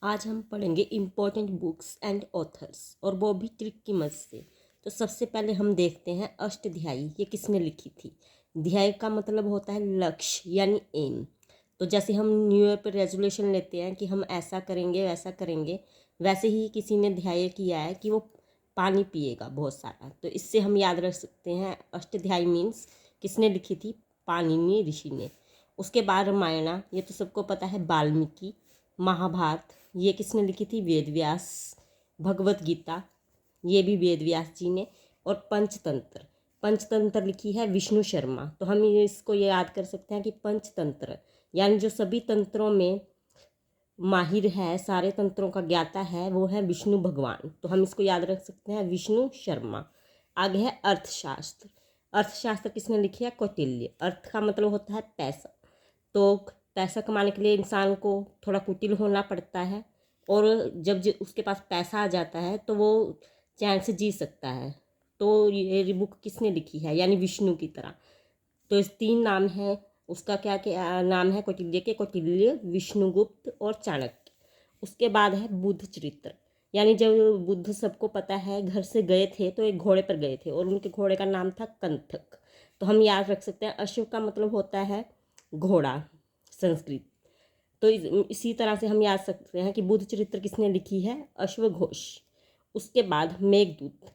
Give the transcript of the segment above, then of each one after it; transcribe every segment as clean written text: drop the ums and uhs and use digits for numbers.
आज हम पढ़ेंगे इम्पोर्टेंट बुक्स एंड ऑथर्स और वो भी ट्रिक की मदद से। तो सबसे पहले हम देखते हैं अष्टध्यायी, ये किसने लिखी थी। ध्याय का मतलब होता है लक्ष्य यानी एम। तो जैसे हम न्यू ईयर पर रेजोल्यूशन लेते हैं कि हम ऐसा करेंगे वैसा करेंगे, वैसे ही किसी ने ध्याय किया है कि वो पानी पिएगा बहुत सारा। तो इससे हम याद रख सकते हैं अष्टध्यायी मीन्स किसने लिखी थी, पाणिनि ऋषि ने। उसके बाद रामायणा, ये तो सबको पता है, वाल्मीकि। महाभारत, ये किसने लिखी थी, वेद व्यास। भगवत गीता, ये भी वेद व्यास जी ने। और पंचतंत्र, पंचतंत्र लिखी है विष्णु शर्मा। तो हम ये इसको ये याद कर सकते हैं कि पंचतंत्र यानी जो सभी तंत्रों में माहिर है, सारे तंत्रों का ज्ञाता है, वो है विष्णु भगवान। तो हम इसको याद रख सकते हैं विष्णु शर्मा। आगे है अर्थशास्त्र। अर्थशास्त्र किसने लिखी है, कौटिल्य। अर्थ का मतलब होता है पैसा। तो पैसा कमाने के लिए इंसान को थोड़ा कुटिल होना पड़ता है, और जब उसके पास पैसा आ जाता है तो वो चैन से जी सकता है। तो ये बुक किसने लिखी है, यानी विष्णु की तरह। तो इस तीन नाम है, उसका क्या क्या नाम है कौटिल्य के, कौटिल्य, विष्णुगुप्त और चाणक्य। उसके बाद है बुद्ध चरित्र, यानी जब बुद्ध, सबको पता है, घर से गए थे तो एक घोड़े पर गए थे और उनके घोड़े का नाम था कंथक। तो हम याद रख सकते हैं अश्व का मतलब होता है घोड़ा संस्कृत। तो इसी तरह से हम याद सकते हैं कि बुद्ध चरित्र किसने लिखी है, अश्वघोष। उसके बाद मेघदूत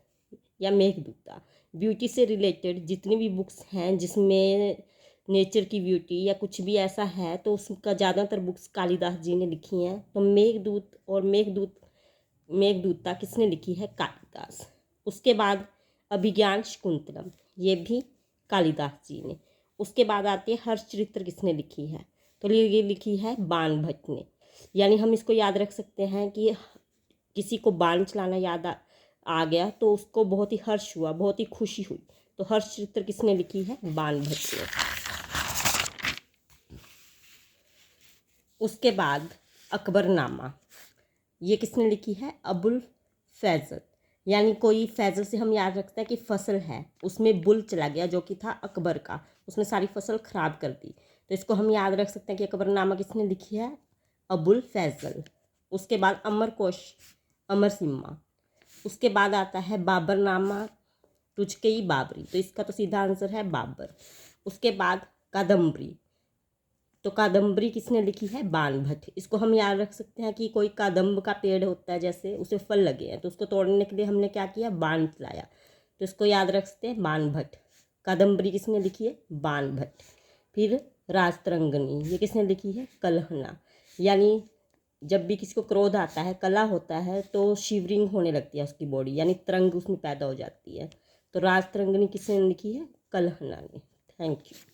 या मेघदूता, ब्यूटी से रिलेटेड जितनी भी बुक्स हैं जिसमें नेचर की ब्यूटी या कुछ भी ऐसा है, तो उसका ज़्यादातर बुक्स कालिदास जी ने लिखी हैं। तो मेघदूत और मेघदूता किसने लिखी है, कालिदास। उसके बाद अभिज्ञान शकुंतलम, ये भी कालिदास जी ने। उसके बाद आती है हर्षचरित्र, किसने लिखी है, तो ये लिखी है बाण भट्ट ने। यानी हम इसको याद रख सकते हैं कि किसी को बाण चलाना याद आ गया तो उसको बहुत ही हर्ष हुआ, बहुत ही खुशी हुई। तो हर्षचरित्र किसने लिखी है, बाण भट्ट ने। उसके बाद अकबरनामा, ये किसने लिखी है, अबुल फैजल। यानी कोई फैजल से हम याद रखते हैं कि फसल है, उसमें बुल चला गया जो कि था अकबर का, उसने सारी फसल खराब कर दी। तो इसको हम याद रख सकते हैं कि अकबरनामा किसने लिखी है, अबुल फैजल। उसके बाद अमरकोश, अमर सिम्हा। उसके बाद आता है बाबरनामा, तुझके बाबरी। तो इसका तो सीधा आंसर है बाबर। उसके बाद कादम्बरी, तो कादम्बरी किसने लिखी है, बाण भट्ट। इसको हम याद रख सकते हैं कि कोई कादम्ब का पेड़ होता है, जैसे उसे फल लगे हैं तो उसको तोड़ने के लिए हमने क्या किया, बाण चलाया। तो इसको याद रख सकते हैं बाण भट्ट। कादम्बरी किसने लिखी है, बाण भट्ट। फिर राजतरंगिणी, ये किसने लिखी है, कल्हना। यानी जब भी किसी को क्रोध आता है, कला होता है, तो शिवरिंग होने लगती है उसकी बॉडी, यानी तरंग उसमें पैदा हो जाती है। तो राजतरंगिणी किसने लिखी है, कल्हना ने। Thank you.